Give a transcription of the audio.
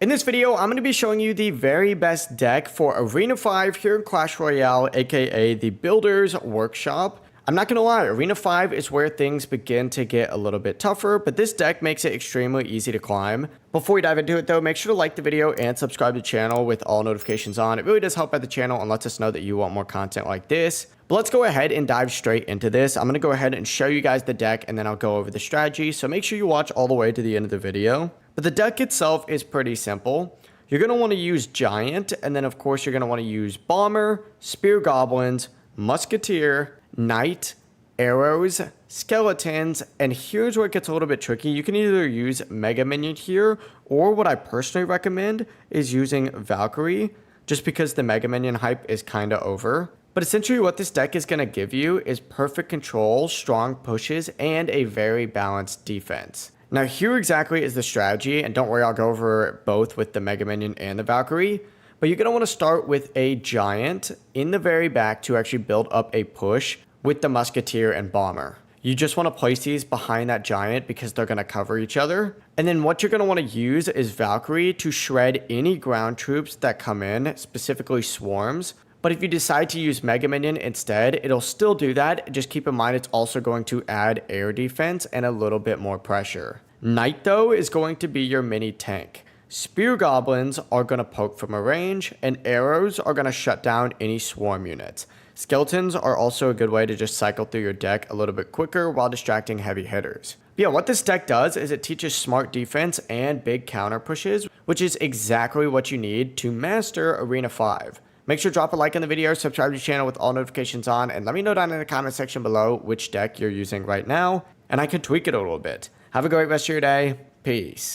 In this video, I'm going to be showing you the very best deck for Arena 5 here in Clash Royale, aka the Builder's Workshop. I'm not going to lie, Arena 5 is where things begin to get a little bit tougher, but this deck makes it extremely easy to climb. Before we dive into it though, make sure to like the video and subscribe to the channel with all notifications on. It really does help out the channel and lets us know that you want more content like this. But let's go ahead and dive straight into this. I'm going to go ahead and show you guys the deck and then I'll go over the strategy, so make sure you watch all the way to the end of the video. But the deck itself is pretty simple. You're going to want to use Giant, and then of course you're going to want to use Bomber, Spear Goblins, Musketeer, Knight, Arrows, Skeletons, and here's where it gets a little bit tricky. You can either use Mega Minion here, or what I personally recommend is using Valkyrie, just because the Mega Minion hype is kind of over. But essentially what this deck is going to give you is perfect control, strong pushes, and a very balanced defense. Now here exactly is the strategy, and don't worry, I'll go over both with the Mega Minion and the Valkyrie. But you're going to want to start with a Giant in the very back to actually build up a push with the Musketeer and Bomber. You just want to place these behind that Giant because they're going to cover each other. And then what you're going to want to use is Valkyrie to shred any ground troops that come in, specifically swarms. But if you decide to use Mega Minion instead, it'll still do that. Just keep in mind it's also going to add air defense and a little bit more pressure. Knight though is going to be your mini tank. Spear Goblins are going to poke from a range, and Arrows are going to shut down any swarm units. Skeletons are also a good way to just cycle through your deck a little bit quicker while distracting heavy hitters. But yeah, what this deck does is it teaches smart defense and big counter pushes, which is exactly what you need to master Arena 5. Make sure to drop a like on the video, subscribe to the channel with all notifications on, and let me know down in the comment section below which deck you're using right now, and I can tweak it a little bit. Have a great rest of your day. Peace.